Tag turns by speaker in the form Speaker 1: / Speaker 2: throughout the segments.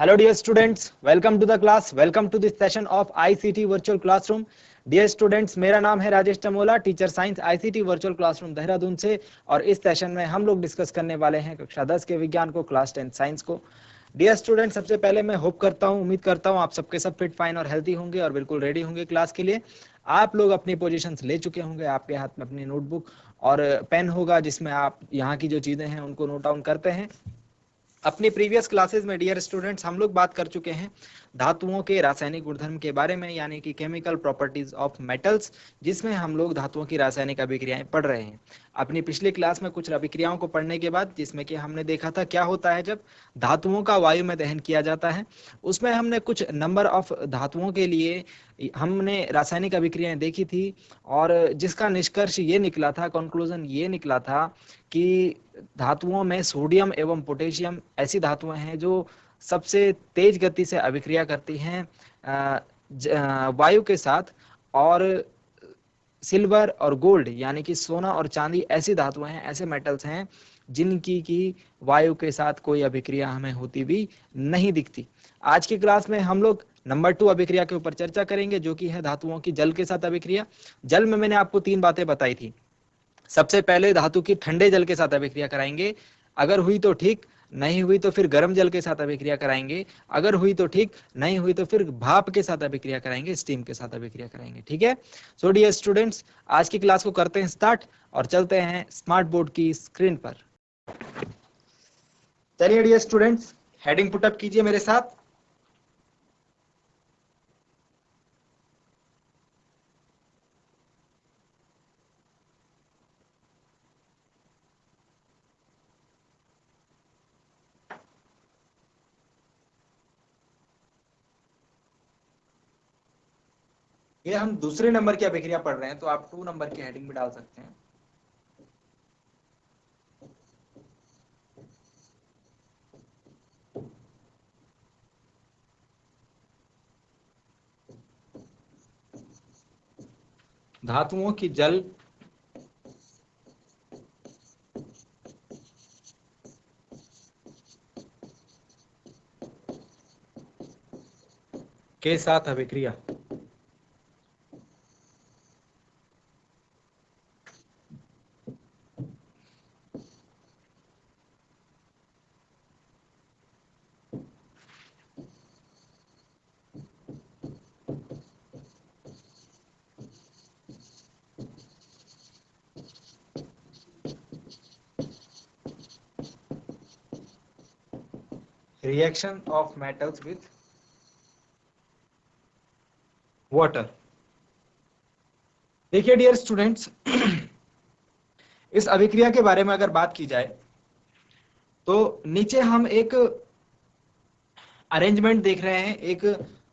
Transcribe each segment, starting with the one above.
Speaker 1: Hello dear students, welcome to the class, welcome to this session of ICT virtual classroom. Dear students, मेरा नाम है Rajesh Tamola, teacher science ICT virtual classroom Dehradun से, और इस session में हम लोग डिस्कस करने वाले हैं कक्षा 10 के विज्ञान को, क्लास 10 साइंस को। डियर स्टूडेंट, सबसे पहले मैं होप करता हूँ, उम्मीद करता हूँ आप सबके सब फिट फाइन और हेल्थी होंगे और बिल्कुल रेडी होंगे क्लास के लिए। आप लोग अपनी पोजीशंस ले चुके होंगे, आपके हाथ में अपनी नोटबुक और पेन होगा जिसमें आप यहाँ की जो चीज़ें हैं उनको नोट डाउन करते हैं। अपनी प्रीवियस क्लासेस में डियर स्टूडेंट्स हम लोग बात कर चुके हैं धातुओं के रासायनिक गुणधर्म के बारे में, यानी कि केमिकल प्रॉपर्टीज ऑफ मेटल्स, जिसमें हम लोग धातुओं की रासायनिक अभिक्रियाएं पढ़ रहे हैं। अपनी पिछली क्लास में कुछ अभिक्रियाओं को पढ़ने के बाद, जिसमें कि हमने देखा था क्या होता है जब धातुओं का वायु में दहन किया जाता है, उसमें हमने कुछ नंबर ऑफ धातुओं के लिए हमने रासायनिक अभिक्रियाएं देखी थी, और जिसका निष्कर्ष ये निकला था, कंक्लूजन ये निकला था कि धातुओं में सोडियम एवं पोटेशियम ऐसी धातुएं हैं जो सबसे तेज गति से अभिक्रिया करती हैं वायु के साथ, और सिल्वर और गोल्ड यानी कि सोना और चांदी ऐसी धातुएं हैं, ऐसे मेटल्स हैं जिनकी की वायु के साथ कोई अभिक्रिया हमें होती हुई नहीं दिखती। आज की क्लास में हम लोग नंबर 2 अभिक्रिया के ऊपर चर्चा करेंगे, जो कि है धातुओं की जल के साथ अभिक्रिया। जल में मैंने आपको 3 बातें बताई थी। सबसे पहले धातु की ठंडे जल के साथ अभिक्रिया कराएंगे, अगर हुई तो ठीक, नहीं हुई तो फिर गर्म जल के साथ अभिक्रिया कराएंगे, अगर हुई तो ठीक, नहीं हुई तो फिर भाप के साथ अभिक्रिया कराएंगे, स्टीम के साथ अभिक्रिया कराएंगे। ठीक है, सो डियर स्टूडेंट्स, आज की क्लास को करते हैं स्टार्ट और चलते हैं स्मार्ट बोर्ड की स्क्रीन पर। चलिए डियर स्टूडेंट्स, हेडिंग पुटअप कीजिए मेरे साथ। ये हम दूसरे नंबर की अभिक्रिया पढ़ रहे हैं, तो आप 2 नंबर की हेडिंग भी डाल सकते हैं। धातुओं की जल के साथ अभिक्रिया। Reaction of metals with water. देखिए डियर स्टूडेंट्स, इस अभिक्रिया के बारे में अगर बात की जाए तो नीचे हम एक अरेंजमेंट देख रहे हैं, एक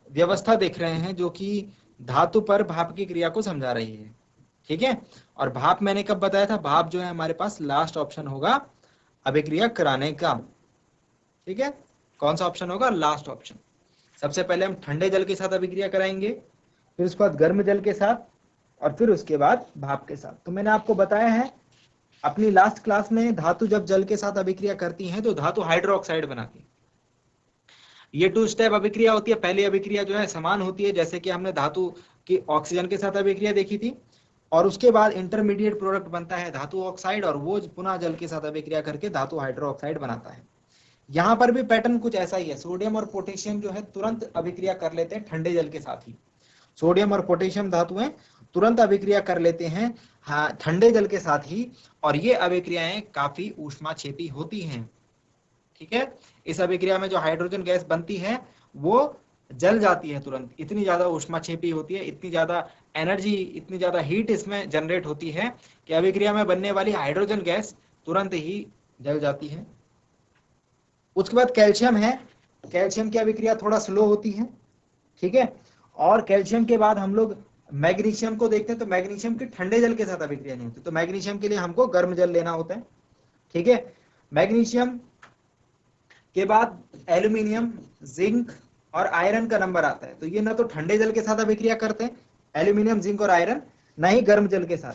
Speaker 1: व्यवस्था देख रहे हैं जो कि धातु पर भाप की क्रिया को समझा रही है। ठीक है, और भाप मैंने कब बताया था, भाप जो है हमारे पास लास्ट ऑप्शन होगा अभिक्रिया कराने का। ठीक है, कौन सा ऑप्शन होगा, लास्ट ऑप्शन। सबसे पहले हम ठंडे जल के साथ अभिक्रिया कराएंगे, फिर उसके बाद गर्म जल के साथ, और फिर उसके बाद भाप के साथ। तो मैंने आपको बताया है अपनी लास्ट क्लास में, धातु जब जल के साथ अभिक्रिया करती है तो धातु हाइड्रोक्साइड बनाती है। ये 2 स्टेप अभिक्रिया होती है। पहली अभिक्रिया जो है समान होती है, जैसे कि हमने धातु की ऑक्सीजन के साथ अभिक्रिया देखी थी, और उसके बाद इंटरमीडिएट प्रोडक्ट बनता है धातु ऑक्साइड, और वो पुनः जल के साथ अभिक्रिया करके धातु हाइड्रोक्साइड बनाता है। यहाँ पर भी पैटर्न कुछ ऐसा ही है। सोडियम और पोटेशियम जो है तुरंत अभिक्रिया कर लेते हैं ठंडे जल के साथ ही। सोडियम और पोटेशियम धातुएं तुरंत अभिक्रिया कर लेते हैं ठंडे जल के साथ ही, और ये अभिक्रियाएं काफी ऊष्माक्षेपी होती हैं। ठीक है, इस अभिक्रिया में जो हाइड्रोजन गैस बनती है वो जल जाती है तुरंत, इतनी ज्यादा ऊष्माक्षेपी होती है, इतनी ज्यादा एनर्जी, इतनी ज्यादा हीट इसमें जनरेट होती है कि अभिक्रिया में बनने वाली हाइड्रोजन गैस तुरंत ही जल जाती है। उसके बाद कैल्शियम है, कैल्शियम की अभिक्रिया थोड़ा स्लो होती है। ठीक है, और कैल्शियम के बाद हम लोग मैग्नीशियम को देखते हैं, तो मैग्नीशियम की ठंडे जल के साथ अभिक्रिया नहीं होती, तो मैग्नीशियम के लिए हमको गर्म जल लेना होता है। ठीक है, मैग्नीशियम के बाद एल्यूमिनियम, जिंक और आयरन का नंबर आता है, तो ये ना तो ठंडे जल के साथ अभिक्रिया करते हैं एल्यूमिनियम, जिंक और आयरन, ना ही गर्म जल के साथ,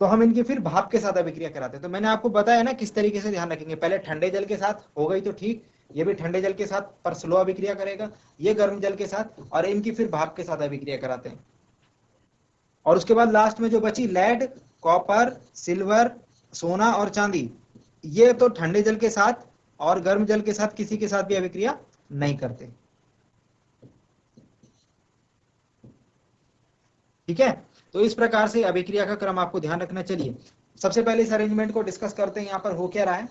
Speaker 1: तो हम इनकी फिर भाप के साथ अभिक्रिया कराते हैं। तो मैंने आपको बताया ना किस तरीके से ध्यान रखेंगे, पहले ठंडे जल के साथ हो गई तो ठीक, ये भी ठंडे जल के साथ पर स्लो अभिक्रिया करेगा, ये गर्म जल के साथ, और इनकी फिर भाप के साथ अभिक्रिया कराते हैं। और उसके बाद लास्ट में जो बची लेड, कॉपर, सिल्वर, सोना और चांदी, ये तो ठंडे जल के साथ और गर्म जल के साथ किसी के साथ भी अभिक्रिया नहीं करते। ठीक है, तो इस प्रकार से अभिक्रिया का क्रम आपको ध्यान रखना। चलिए सबसे पहले इस अरेंजमेंट को डिस्कस करते हैं। यहां पर हो क्या रहा है,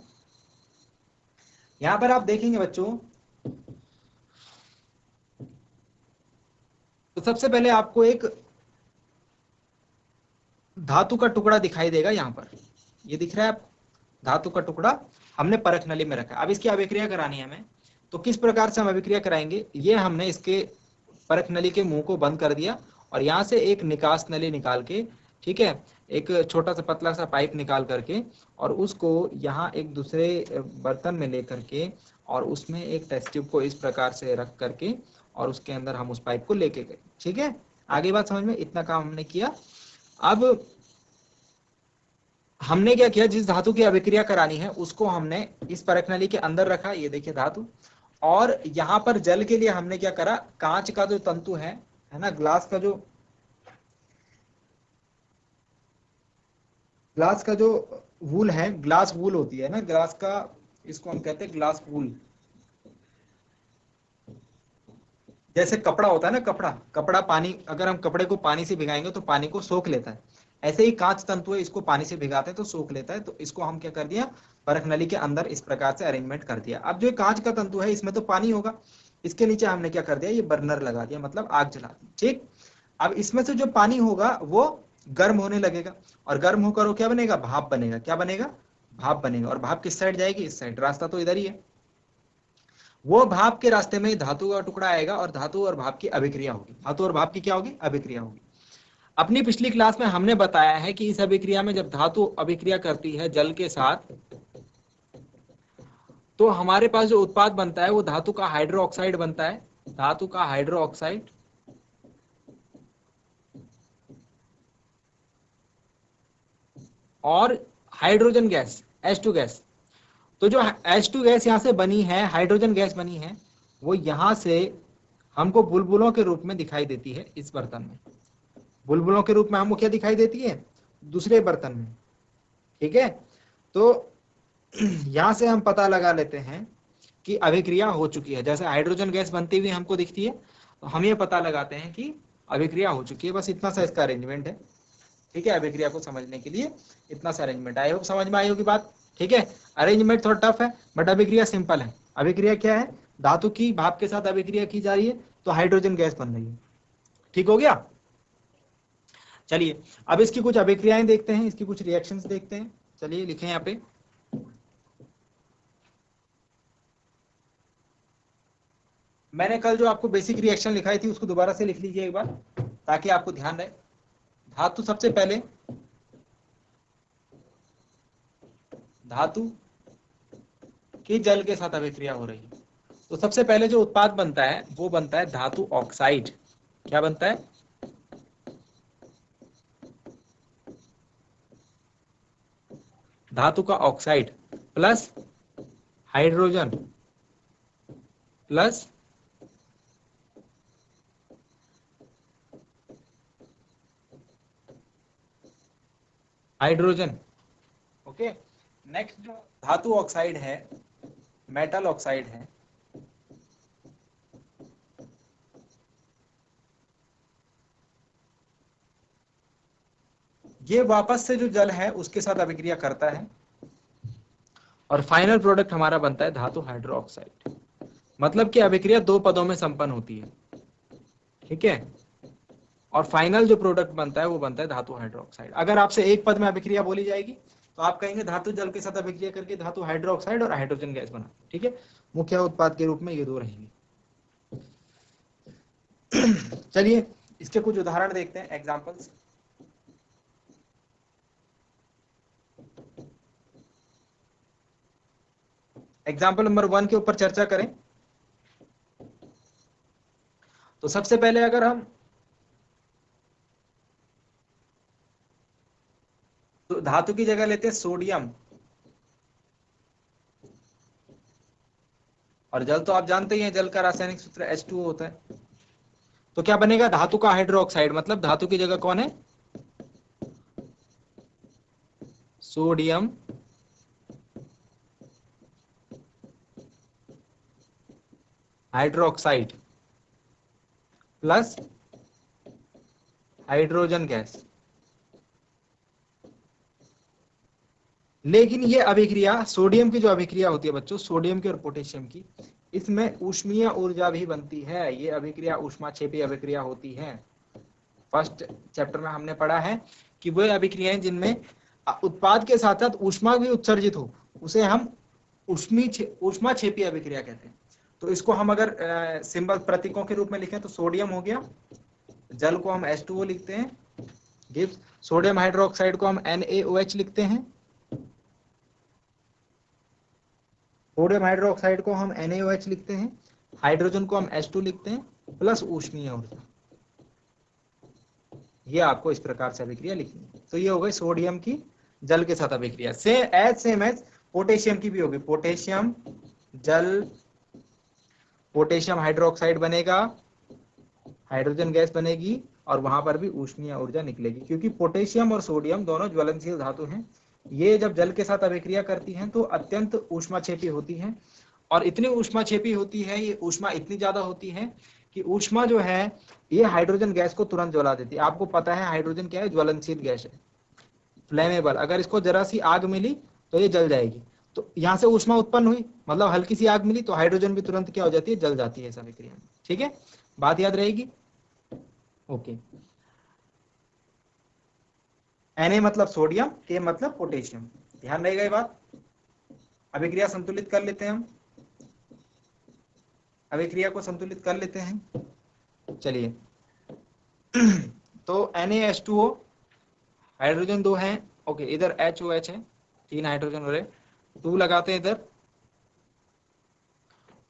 Speaker 1: यहां पर आप देखेंगे बच्चों, तो सबसे पहले आपको एक धातु का टुकड़ा दिखाई देगा। यहां पर ये दिख रहा है आप, धातु का टुकड़ा हमने परख नली में रखा है। अब इसकी अभिक्रिया करानी है हमें, तो किस प्रकार से हम अभिक्रिया कराएंगे, ये हमने इसके परख नली के मुंह को बंद कर दिया और यहाँ से एक निकास नली निकाल के, ठीक है, एक छोटा सा पतला सा पाइप निकाल करके और उसको यहाँ एक दूसरे बर्तन में लेकर के और उसमें एक टेस्ट ट्यूब को इस प्रकार से रख करके और उसके अंदर हम उस पाइप को लेके गए। ठीक है, आगे बात समझ में, इतना काम हमने किया। अब हमने क्या किया, जिस धातु की अभिक्रिया करानी है उसको हमने इस परख नली के अंदर रखा, ये देखिए धातु, और यहाँ पर जल के लिए हमने क्या करा, कांच का जो तंतु है ना, ग्लास का जो वूल है, ग्लास वूल होती है ना, ग्लास का, इसको हम कहते हैं ग्लास वूल। जैसे कपड़ा होता है ना, कपड़ा पानी, अगर हम कपड़े को पानी से भिगाएंगे तो पानी को सोख लेता है, ऐसे ही कांच तंतु है, इसको पानी से भिगाते हैं तो सोख लेता है। तो इसको हम क्या कर दिया, परख नली के अंदर इस प्रकार से अरेंजमेंट कर दिया। अब जो कांच का तंतु है इसमें तो पानी होगा, इसके नीचे हमने क्या कर दिया, ये बर्नर लगा दिया, मतलब आग जला दी। ठीक, अब इसमें से जो पानी होगा वो गर्म होने लगेगा और गर्म होकर वो क्या बनेगा, भाप बनेगा। क्या बनेगा, भाप बनेगा। और भाप किस साइड जाएगी, इस साइड, रास्ता तो इधर ही है। वो भाप के रास्ते में धातु का टुकड़ा आएगा और धातु और भाप की अभिक्रिया होगी। धातु और भाप की क्या होगी, अभिक्रिया होगी। अपनी पिछली क्लास में हमने बताया है कि इस अभिक्रिया में जब धातु अभिक्रिया करती है जल के साथ, तो हमारे पास जो उत्पाद बनता है वो धातु का हाइड्रो ऑक्साइड बनता है, धातु का हाइड्रो ऑक्साइड। और हाइड्रोजन गैस, H2 गैस। तो जो H2 गैस यहाँ से बनी है, हाइड्रोजन गैस बनी है, वो यहाँ से हमको बुलबुलों के रूप में दिखाई देती है इस बर्तन में। बुलबुलों के रूप में हमको क्या दिखाई देती है, दूसरे बर्तन में। ठीक है, तो यहां से हम पता लगा लेते हैं कि अभिक्रिया हो चुकी है। जैसे हाइड्रोजन गैस बनती हुई हमको दिखती है, तो हम ये पता लगाते हैं कि अभिक्रिया हो चुकी है। बस इतना सा इसका अरेंजमेंट है। ठीक है, अभिक्रिया को समझने के लिए इतना सा अरेंजमेंट। आई होप समझ में आई होगी बात। ठीक है, अरेंजमेंट थोड़ा टफ है बट अभिक्रिया सिंपल है। अभिक्रिया क्या है, धातु की भाप के साथ अभिक्रिया की जा रही है तो हाइड्रोजन गैस बन रही है। ठीक हो गया। चलिए अब इसकी कुछ अभिक्रियाएं देखते हैं, इसकी कुछ रिएक्शंस देखते हैं। चलिए लिखें यहाँ पे, मैंने कल जो आपको बेसिक रिएक्शन लिखाई थी उसको दोबारा से लिख लीजिए एक बार ताकि आपको ध्यान रहे। धातु, सबसे पहले धातु की जल के साथ अभिक्रिया हो रही है, तो सबसे पहले जो उत्पाद बनता है वो बनता है धातु ऑक्साइड। क्या बनता है, धातु का oxide plus hydrogen plus hydrogen. Okay, next जो धातु ऑक्साइड है, मेटल ऑक्साइड है, ये वापस से जो जल है उसके साथ अभिक्रिया करता है और फाइनल प्रोडक्ट हमारा बनता है धातु हाइड्रो ऑक्साइड। मतलब कि अभिक्रिया दो पदों में संपन्न होती है। ठीक है, और फाइनल जो प्रोडक्ट बनता है वो बनता है धातु हाइड्रो ऑक्साइड। अगर आपसे एक पद में अभिक्रिया बोली जाएगी तो आप कहेंगे धातु जल के साथ अभिक्रिया करके धातु हाइड्रो ऑक्साइड और हाइड्रोजन गैस बना। ठीक है, मुख्य उत्पाद के रूप में ये दो रहेंगे। चलिए इसके कुछ उदाहरण देखते हैं, एग्जांपल्स। एग्जाम्पल नंबर 1 के ऊपर चर्चा करें तो सबसे पहले अगर हम तो धातु की जगह लेते हैं सोडियम, और जल तो आप जानते ही हैं, जल का रासायनिक सूत्र H2O होता है। तो क्या बनेगा, धातु का हाइड्रोक्साइड, मतलब धातु की जगह कौन है, sodium hydroxide plus hydrogen gas. लेकिन ये अभिक्रिया, सोडियम की जो अभिक्रिया होती है बच्चों, सोडियम की और पोटेशियम की, इसमें ऊष्मीय ऊर्जा भी बनती है। ये अभिक्रिया ऊष्माक्षेपी अभिक्रिया होती है। फर्स्ट चैप्टर में हमने पढ़ा है कि वो अभिक्रियाएं जिनमें उत्पाद के साथ साथ ऊष्मा भी उत्सर्जित हो, उसे हम ऊष्माक्षेपी अभिक्रिया कहते हैं। तो इसको हम अगर सिंबल प्रतीकों के रूप में लिखें तो सोडियम हो गया, जल को हम H2O लिखते हैं, गिव्स। सोडियम हाइड्रोक्साइड को हम NaOH लिखते हैं, सोडियम हाइड्रोक्साइड को हम NaOH लिखते हैं, हाइड्रोजन को हम H2 लिखते हैं, प्लस ऊष्मीय ऊर्जा। ये आपको इस प्रकार से अभिक्रिया लिखनी है। तो ये हो गई सोडियम की जल के साथ अभिक्रिया। सेम एज पोटेशियम की भी होगी, पोटेशियम जल, पोटेशियम हाइड्रोक्साइड बनेगा, हाइड्रोजन गैस बनेगी, और वहां पर भी ऊष्मीय ऊर्जा निकलेगी, क्योंकि पोटेशियम और सोडियम दोनों ज्वलनशील धातु हैं। ये जब जल के साथ अभिक्रिया करती हैं तो अत्यंत ऊष्माक्षेपी होती हैं, और इतनी ऊष्माक्षेपी होती है, ये ऊष्मा इतनी ज्यादा होती है कि ऊष्मा जो है ये हाइड्रोजन गैस को तुरंत जला देती है। आपको पता है हाइड्रोजन क्या है, ज्वलनशील गैस है, फ्लेमेबल। अगर इसको जरा सी आग मिली तो ये जल जाएगी। तो यहाँ से ऊष्मा उत्पन्न हुई, मतलब हल्की सी आग मिली तो हाइड्रोजन भी तुरंत क्या हो जाती है, जल जाती है इस अभिक्रिया में। ठीक है, बात याद रहेगी। ओके, Na मतलब सोडियम, K मतलब पोटेशियम, ध्यान रहेगा ये बात। अभिक्रिया संतुलित कर लेते हैं हम, अभिक्रिया को संतुलित कर लेते हैं। चलिए तो NaH2O, हाइड्रोजन 2 है, ओके, इधर HOH है, 3 हाइड्रोजन हो रहे, 2 लगाते हैं इधर,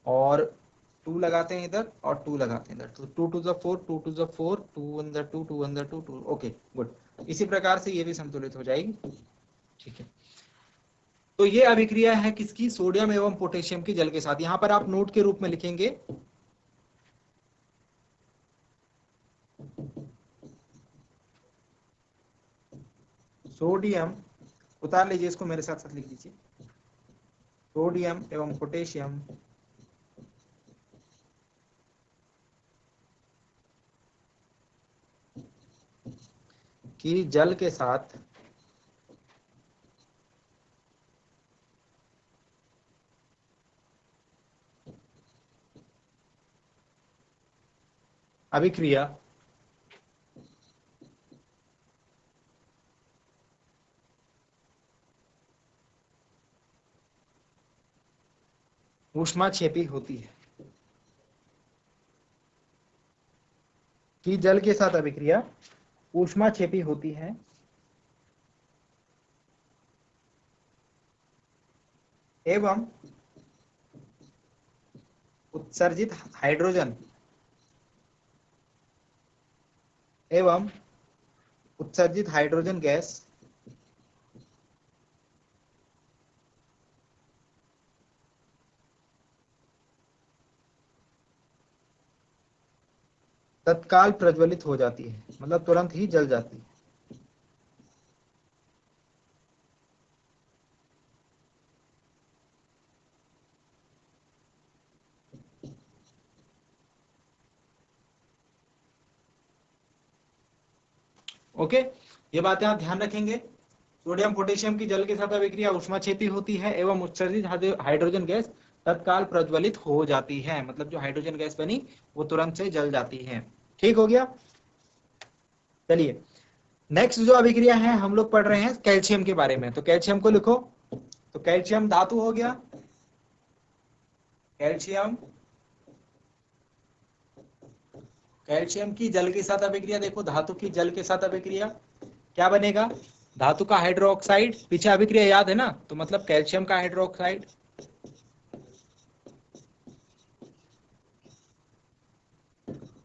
Speaker 1: और 2 लगाते हैं इधर, और 2 लगाते हैं इधर। तो 2 to the 4, 2 to the 4, 2 on the 2, 2 on the 2, 2, okay good. इसी प्रकार से ये भी संतुलित हो जाएगी। ठीक है, तो ये अभिक्रिया है किसकी, सोडियम एवं पोटेशियम की जल के साथ। यहां पर आप नोट के रूप में लिखेंगे सोडियम, उतार लीजिए इसको, मेरे साथ साथ लिख लीजिए, सोडियम एवं पोटेशियम की जल के साथ अभिक्रिया ऊष्माक्षेपी होती है, कि जल के साथ अभिक्रिया ऊष्माक्षेपी होती है, एवं उत्सर्जित हाइड्रोजन एवं उत्सर्जित हाइड्रोजन गैस तत्काल प्रज्वलित हो जाती है, मतलब तुरंत ही जल जाती है। ओके, ये बातें आप ध्यान रखेंगे। सोडियम पोटेशियम की जल के साथ अभिक्रिया ऊष्माक्षेपी होती है एवं उत्सर्जित हाइड्रोजन गैस तत्काल प्रज्वलित हो जाती है, मतलब जो हाइड्रोजन गैस बनी वो तुरंत से जल जाती है। ठीक हो गया। चलिए, नेक्स्ट जो अभिक्रिया है हम लोग पढ़ रहे हैं कैल्शियम के बारे में। तो कैल्शियम को लिखो, तो कैल्शियम धातु हो गया, कैल्शियम, कैल्शियम की जल के साथ अभिक्रिया, देखो धातु की जल के साथ अभिक्रिया क्या बनेगा, धातु का हाइड्रोक्साइड, पीछे अभिक्रिया याद है ना, तो मतलब कैल्शियम का हाइड्रोक्साइड,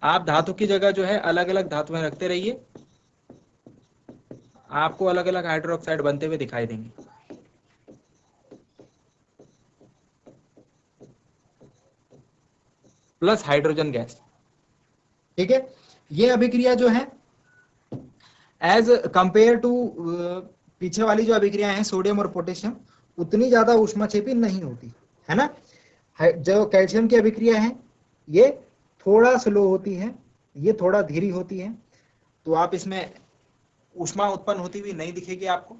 Speaker 1: आप धातु की जगह जो है अलग अलग धातुएं रखते रहिए, आपको अलग अलग हाइड्रोक्साइड बनते हुए दिखाई देंगे। Plus hydrogen gas. ठीक है, ये अभिक्रिया जो है एज कंपेयर टू पीछे वाली जो अभिक्रिया है सोडियम और पोटेशियम, उतनी ज्यादा ऊष्माक्षेपी नहीं होती है ना। जो कैल्शियम की अभिक्रिया है ये थोड़ा स्लो होती है, ये थोड़ा धीरी होती है, तो आप इसमें ऊष्मा उत्पन्न होती हुई नहीं दिखेगी आपको।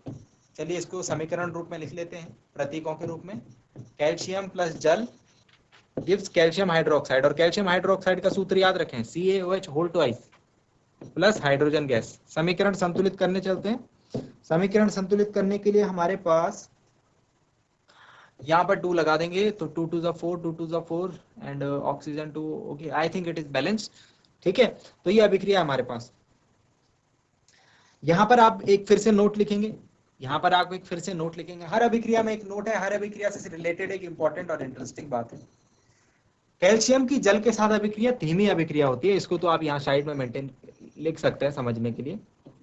Speaker 1: चलिए इसको समीकरण रूप में लिख लेते हैं, प्रतीकों के रूप में। कैल्शियम प्लस जल गिव्स कैल्शियम हाइड्रोक्साइड, और कैल्शियम हाइड्रोक्साइड का सूत्र याद रखें, CaOH whole twice plus hydrogen gas. समीकरण संतुलित करने चलते हैं। समीकरण संतुलित करने के लिए हमारे पास यहाँ पर 2 लगा देंगे, तो 2 to the 4, 2 to the 4 and oxygen 2, okay, I think it is balanced. ठीक है, तो ये अभिक्रिया हमारे पास। यहाँ पर आप एक फिर से नोट लिखेंगे, यहाँ पर आप एक फिर से नोट लिखेंगे, हर अभिक्रिया में एक नोट है, हर अभिक्रिया से रिलेटेड एक इंपॉर्टेंट और इंटरेस्टिंग बात है। कैल्शियम की जल के साथ अभिक्रिया धीमी अभिक्रिया होती है, इसको तो आप यहाँ साइड में मेंटेन लिख सकते हैं समझने के लिए।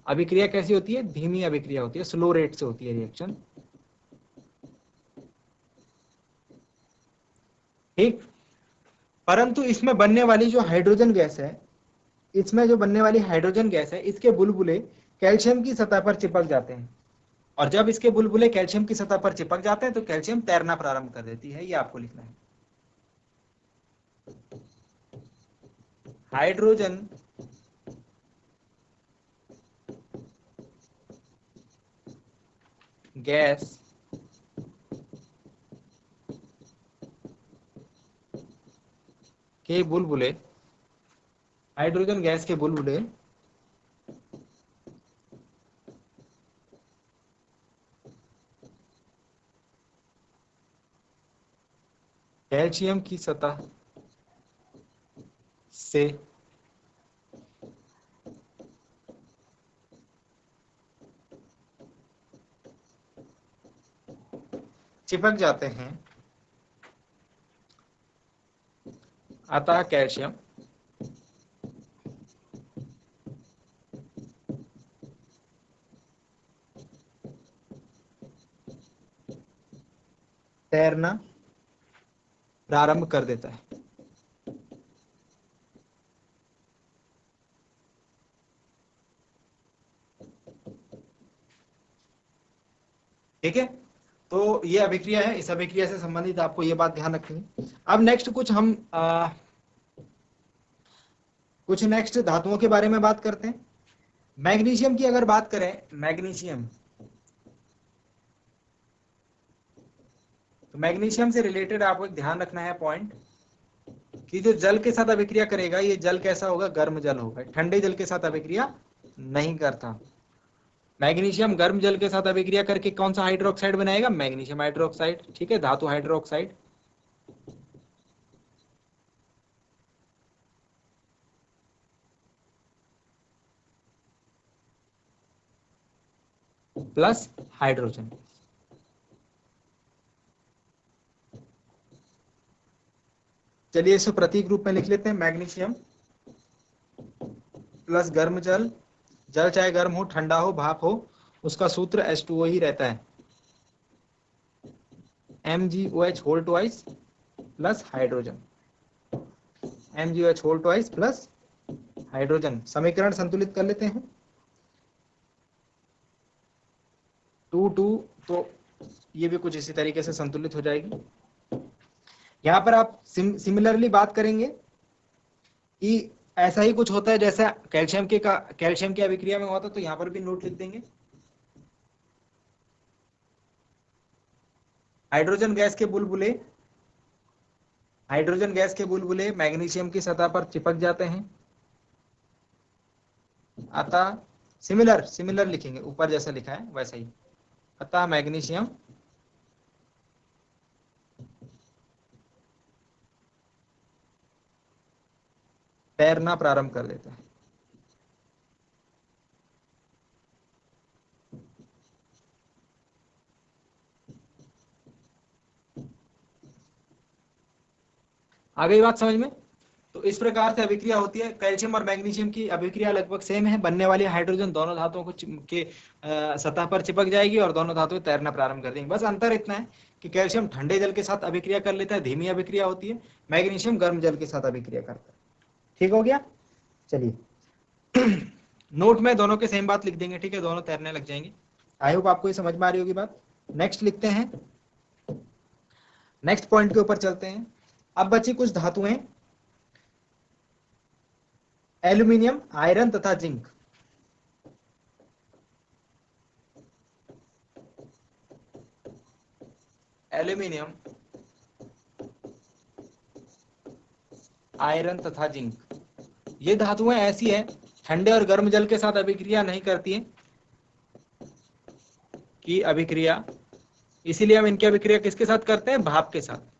Speaker 1: अभिक्रिया कैसी होती है? धीमी अभिक्रिया होती है, स्लो रेट से होती है रिएक्शन। ठीक, परंतु इसमें बनने वाली जो हाइड्रोजन गैस है, इसमें जो बनने वाली हाइड्रोजन गैस है, इसके बुलबुले कैल्शियम की सतह पर चिपक जाते हैं, और जब इसके बुलबुले कैल्शियम की सतह पर चिपक जाते हैं तो कैल्शियम तैरना प्रारंभ कर देती है। ये आपको लिखना है। हाइड्रोजन गैस के बुलबुले, हाइड्रोजन गैस के बुलबुले कैल्शियम की सतह से चिपक जाते हैं, अतः कैल्शियम तैरना प्रारंभ कर देता है। ठीक है, तो ये अभिक्रिया है, इस अभिक्रिया से संबंधित आपको ये बात ध्यान रखनी है। अब नेक्स्ट कुछ नेक्स्ट धातुओं के बारे में बात करते हैं। मैग्नीशियम की अगर बात करें, मैग्नीशियम, तो मैग्नीशियम से रिलेटेड आपको एक ध्यान रखना है पॉइंट, कि जो जल के साथ अभिक्रिया करेगा, ये जल कैसा होगा? गर्म जल होगा, ठंडे जल के साथ अभिक्रिया नहीं करता। मैग्नीशियम गर्म जल के साथ अभिक्रिया करके कौन सा हाइड्रोक्साइड बनाएगा? Magnesium hydroxide. ठीक है, धातु हाइड्रोक्साइड। Plus hydrogen. चलिए इसे प्रतीक रूप में लिख लेते हैं। मैग्नीशियम प्लस गर्म जल, जल चाहे गर्म हो, ठंडा हो, भाप हो, उसका सूत्र H2O ही रहता है, MgOH whole twice plus hydrogen, MgOH whole twice plus hydrogen. समीकरण संतुलित कर लेते हैं। 2 2, तो ये भी कुछ इसी तरीके से संतुलित हो जाएगी। यहां पर आप सिमिलरली बात करेंगे कि ऐसा ही कुछ होता है जैसा कैल्शियम की अभिक्रिया में होता, तो यहां पर भी नोट लिख देंगे। हाइड्रोजन गैस के बुलबुले मैग्नीशियम की सतह पर चिपक जाते हैं, अतः सिमिलर लिखेंगे, ऊपर जैसा लिखा है वैसा ही, अतः मैग्नीशियम तैरना प्रारंभ कर देता है। आ गई बात समझ में? तो इस प्रकार से अभिक्रिया होती है। कैल्शियम और मैग्नीशियम की अभिक्रिया लगभग सेम है, बनने वाली हाइड्रोजन दोनों धातुओं के सतह पर चिपक जाएगी और दोनों धातुएं तैरना प्रारंभ कर देंगी। बस अंतर इतना है कि कैल्शियम ठंडे जल के साथ अभिक्रिया कर लेता है, धीमी अभिक्रिया होती है, मैग्नीशियम गर्म जल के साथ अभिक्रिया करता है। ठीक हो गया, चलिए नोट में दोनों के सेम बात लिख देंगे, ठीक है, दोनों तैरने लग जाएंगे। आई होप आपको ये समझ में आ रही होगी बात। नेक्स्ट लिखते हैं, नेक्स्ट पॉइंट के ऊपर चलते हैं। अब बची कुछ धातुएं, एल्यूमिनियम, आयरन तथा जिंक। एल्यूमिनियम, आयरन तथा जिंक, ये धातुएं ऐसी हैं ठंडे और गर्म जल के साथ अभिक्रिया नहीं करती हैं कि अभिक्रिया, इसीलिए हम इनकी अभिक्रिया किसके साथ करते हैं, भाप के साथ।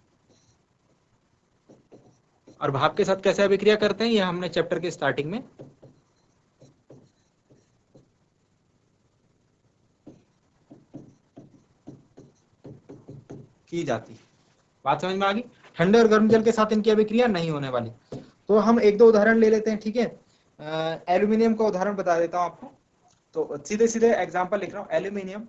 Speaker 1: और भाप के साथ कैसे अभिक्रिया करते हैं, ये हमने चैप्टर के स्टार्टिंग में की जाती है। बात समझ में आ गई। ठंडे और गर्म जल के साथ इनकी अभिक्रिया नहीं होने वाली। तो हम एक दो उदाहरण ले लेते हैं, ठीक है। एल्यूमिनियम का उदाहरण बता देता हूं आपको, तो सीधे सीधे एग्जांपल लिख रहा हूं। एल्यूमिनियम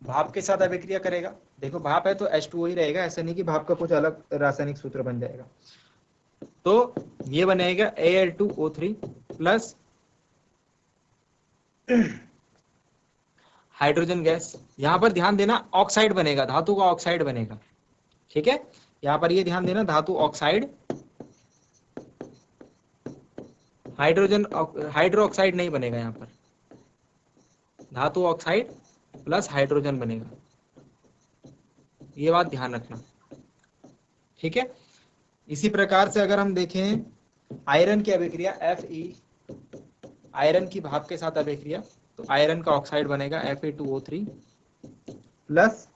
Speaker 1: भाप के साथ अभिक्रिया करेगा, देखो भाप है तो H2O ही रहेगा, ऐसा नहीं कि भाप का कुछ अलग रासायनिक सूत्र बन जाएगा। तो ये बनेगा Al2O3 प्लस हाइड्रोजन गैस। यहां पर ध्यान देना ऑक्साइड बनेगा, धातु का ऑक्साइड बनेगा, ठीक है। यहां पर ये ध्यान देना धातु ऑक्साइड, हाइड्रोजन हाइड्रो ऑक्साइड नहीं बनेगा, यहां पर धातु ऑक्साइड प्लस हाइड्रोजन बनेगा, ये बात ध्यान रखना, ठीक है। इसी प्रकार से अगर हम देखें आयरन की अभिक्रिया, Fe, आयरन की भाप के साथ अभिक्रिया, तो आयरन का ऑक्साइड बनेगा Fe2O3 plus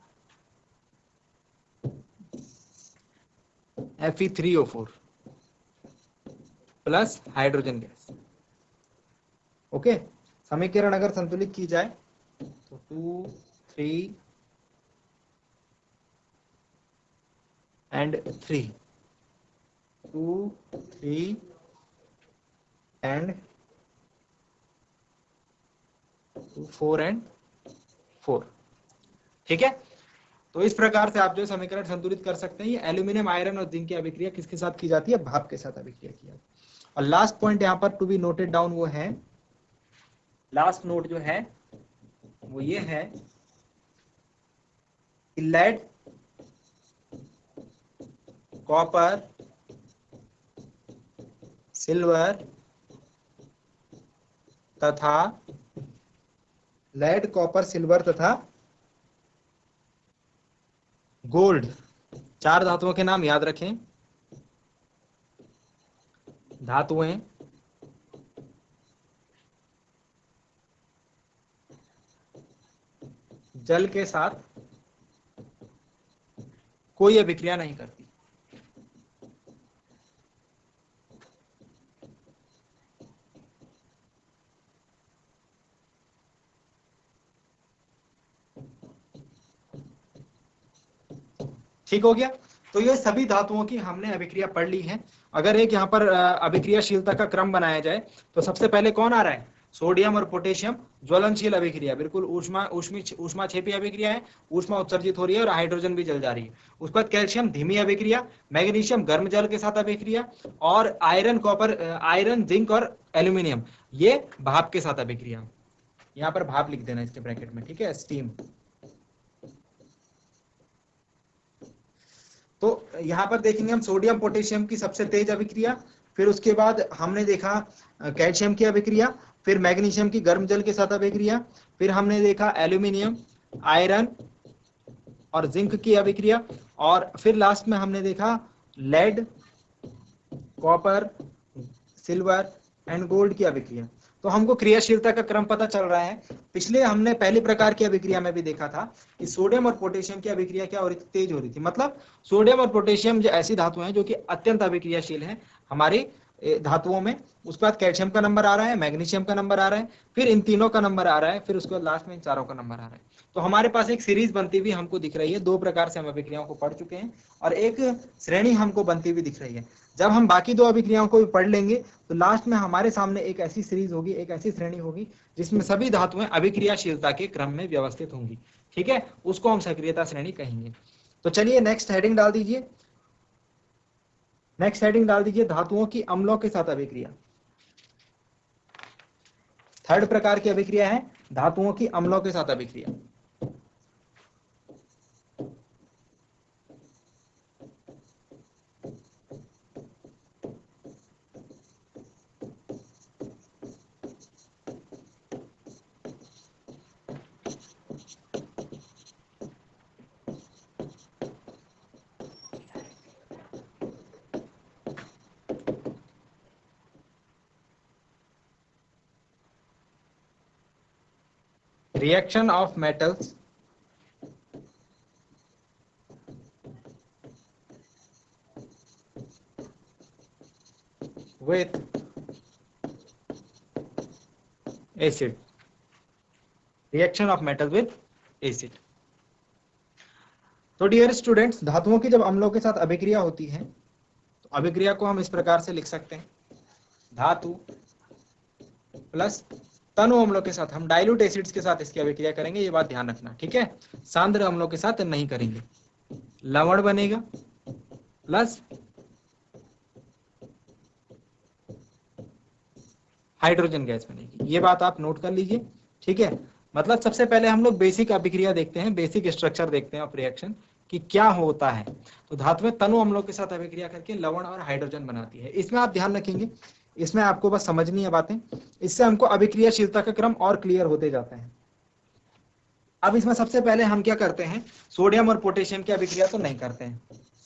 Speaker 1: Fe3O4 plus hydrogen gas. Okay, समीकरण अगर संतुलित की जाए तो 2, 3 and 3, 2, 3 and 4 and 4, ठीक है। तो इस प्रकार से आप जो समीकरण संतुलित कर सकते हैं। ये एल्यूमिनियम, आयरन और जिंक की अभिक्रिया किसके साथ की जाती है, भाप के साथ अभिक्रिया की जाती है। और लास्ट पॉइंट यहाँ पर टू बी नोटेड डाउन वो है, लास्ट नोट जो है वो ये है कि लेड, कॉपर, सिल्वर तथा लेड, कॉपर, सिल्वर तथा गोल्ड, 4 धातुओं के नाम याद रखें। धातुएं जल के साथ कोई अभिक्रिया नहीं करती। ठीक हो गया। तो ये सभी धातुओं की हमने अभिक्रिया पढ़ ली है। अगर एक यहाँ पर अभिक्रियाशीलता का क्रम बनाया जाए तो सबसे पहले कौन आ रहा है, सोडियम और पोटेशियम ज्वलनशील अभिक्रिया, बिल्कुल ऊष्माक्षेपी अभिक्रिया है, ऊष्मा उत्सर्जित हो रही है और हाइड्रोजन भी जल जा रही है। उसके बाद कैल्शियम धीमी अभिक्रिया, मैग्नीशियम गर्म जल के साथ अभिक्रिया, और आयरन, कॉपर, आयरन, जिंक और एल्यूमिनियम ये भाप के साथ अभिक्रिया। यहाँ पर भाप लिख देना इसके ब्रैकेट में, ठीक है, स्टीम। तो यहाँ पर देखेंगे हम सोडियम पोटेशियम की सबसे तेज अभिक्रिया, फिर उसके बाद हमने देखा कैल्शियम की अभिक्रिया, फिर मैग्नीशियम की गर्म जल के साथ अभिक्रिया, फिर हमने देखा एल्यूमिनियम, आयरन और जिंक की अभिक्रिया, और फिर लास्ट में हमने देखा lead, copper, silver and gold की अभिक्रिया। तो हमको क्रियाशीलता का क्रम पता चल रहा है। पिछले हमने पहली प्रकार की अभिक्रिया में भी देखा था कि सोडियम और पोटेशियम की अभिक्रिया क्या हो रही थी, तेज हो रही थी। मतलब सोडियम और पोटेशियम जो ऐसी धातु हैं जो कि अत्यंत अभिक्रियाशील हैं, हमारी धातुओं में, उसके बाद कैल्शियम का नंबर आ रहा है, मैग्नीशियम का नंबर आ रहा है, फिर इन तीनों का नंबर आ रहा है, फिर उसके बाद लास्ट में इन चारों का नंबर आ रहा है। तो हमारे पास एक सीरीज बनती हुई हमको दिख रही है, दो प्रकार से हम अभिक्रियाओं को पढ़ चुके हैं और एक श्रेणी हमको बनती हुई दिख रही है। जब हम बाकी दो अभिक्रियाओं को भी पढ़ लेंगे तो लास्ट में हमारे सामने एक ऐसी सीरीज होगी, एक ऐसी श्रेणी होगी जिसमें सभी धातुएं अभिक्रियाशीलता के क्रम में व्यवस्थित होंगी। ठीक है, उसको हम सक्रियता श्रेणी कहेंगे। तो चलिए नेक्स्ट हेडिंग डाल दीजिए, नेक्स्ट हेडिंग डाल दीजिए धातुओं की अम्लों के साथ अभिक्रिया। थर्ड प्रकार की अभिक्रिया है धातुओं की अम्लों के साथ अभिक्रिया। Reaction of metals with acid. Reaction of metals with acid. तो डियर स्टूडेंट्स, धातुओं की जब अम्लों के साथ अभिक्रिया होती है तो अभिक्रिया को हम इस प्रकार से लिख सकते हैं, धातु प्लस तनु अम्लों के साथ, हम डाइल्यूट एसिड्स के साथ इसकी अभिक्रिया करेंगे, ये बात ध्यान रखना। ठीक है, सांद्र अम्लों के साथ नहीं करेंगे। लवण बनेगा प्लस हाइड्रोजन गैस बनेगी, ये बात आप नोट कर लीजिए। ठीक है, मतलब सबसे पहले हम लोग बेसिक अभिक्रिया देखते हैं, बेसिक स्ट्रक्चर देखते हैं ऑफ रिएक्शन कि क्या होता है। तो धातुएं तनु अम्लों के साथ अभिक्रिया करके लवण और हाइड्रोजन बनाती है। इसमें आप ध्यान रखेंगे, इसमें आपको बस समझनी है बातें, इससे हमको अभिक्रियाशीलता का क्रम और क्लियर होते जाता है। अब इसमें सबसे पहले हम क्या करते हैं, सोडियम और पोटेशियम की अभिक्रिया तो नहीं करते हैं,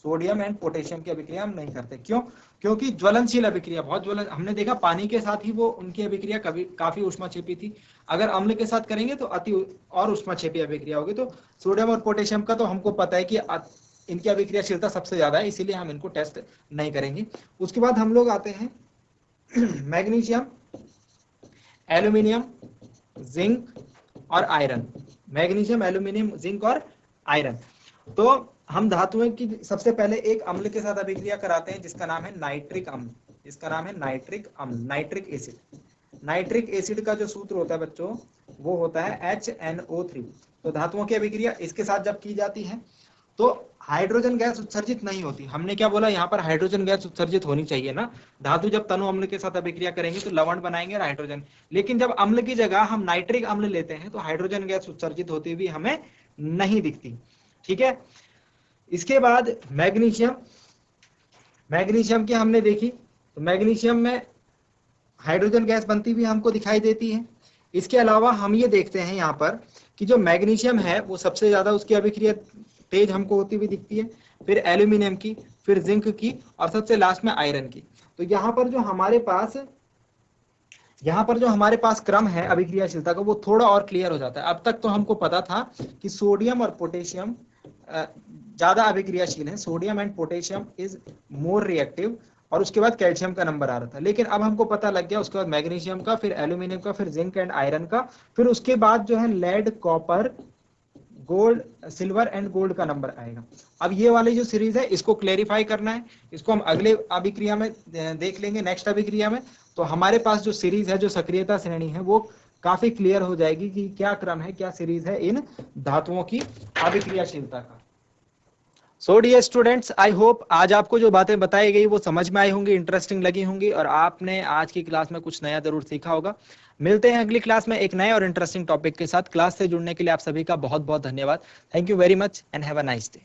Speaker 1: सोडियम एंड पोटेशियम की अभिक्रिया हम नहीं करते। क्यों? क्योंकि ज्वलनशील अभिक्रिया, बहुत ज्वलन, हमने देखा पानी के साथ ही वो उनकी अभिक्रिया काफी ऊष्माक्षेपी थी। अगर अम्ल के साथ करेंगे तो अति और ऊष्माक्षेपी अभिक्रिया होगी। तो सोडियम और पोटेशियम का तो हमको पता है कि इनकी अभिक्रियाशीलता सबसे ज्यादा है, इसीलिए हम इनको टेस्ट नहीं करेंगे। उसके बाद हम लोग आते हैं मैग्नीशियम, एल्यूमिनियम, जिंक और आयरन। मैग्नीशियम, एल्यूमिनियम, जिंक और आयरन। तो हम धातुएं की सबसे पहले एक अम्ल के साथ अभिक्रिया कराते हैं जिसका नाम है नाइट्रिक अम्ल, जिसका नाम है नाइट्रिक अम्ल, नाइट्रिक एसिड। नाइट्रिक एसिड का जो सूत्र होता है बच्चों वो होता है HNO3। तो धातुओं की अभिक्रिया इसके साथ जब की जाती है तो हाइड्रोजन गैस उत्सर्जित नहीं होती। हमने क्या बोला, यहाँ पर हाइड्रोजन गैस उत्सर्जित होनी चाहिए ना। धातु जब तनु अम्ल के साथ अभिक्रिया करेंगे तो लवण बनाएंगे और हाइड्रोजन, लेकिन जब अम्ल की जगह हम नाइट्रिक अम्ल लेते हैं तो हाइड्रोजन गैस उत्सर्जित होती हुई हमें नहीं दिखती। ठीक है, इसके बाद मैग्नीशियम, मैग्नीशियम की हमने देखी तो मैग्नीशियम में हाइड्रोजन गैस बनती हुई हमको दिखाई देती है। इसके अलावा हम ये देखते हैं यहाँ पर कि जो मैग्नीशियम है वो सबसे ज्यादा उसकी अभिक्रिया तेज हमको होती हुई दिखती है, फिर एल्यूमिनियम की, फिर जिंक की और सबसे लास्ट में आयरन की। तो यहाँ पर जो हमारे पास क्रम है अभिक्रियाशीलता का वो थोड़ा और क्लियर हो जाता है। अब तक तो हमको पता था कि सोडियम और पोटेशियम ज्यादा अभिक्रियाशील है, sodium and potassium is more reactive, और उसके बाद कैल्शियम का नंबर आ रहा था। लेकिन अब हमको पता लग गया उसके बाद मैग्नीशियम का, फिर एल्यूमिनियम का, फिर जिंक एंड आयरन का, फिर उसके बाद जो है lead, copper, gold, silver and gold का नंबर आएगा। अब ये वाली जो सीरीज है इसको क्लेरिफाई करना है, इसको हम अगले अभिक्रिया में देख लेंगे, नेक्स्ट अभिक्रिया में। तो हमारे पास जो सीरीज है, जो सक्रियता श्रेणी है, वो काफी क्लियर हो जाएगी कि क्या क्रम है, क्या सीरीज है इन धातुओं की अभिक्रियाशीलता का। So dear students, I hope आज आपको जो बातें बताई गई वो समझ में आई होंगी, इंटरेस्टिंग लगी होंगी और आपने आज की क्लास में कुछ नया जरूर सीखा होगा। मिलते हैं अगली क्लास में एक नए और इंटरेस्टिंग टॉपिक के साथ। क्लास से जुड़ने के लिए आप सभी का बहुत बहुत धन्यवाद। Thank you very much and have a nice day.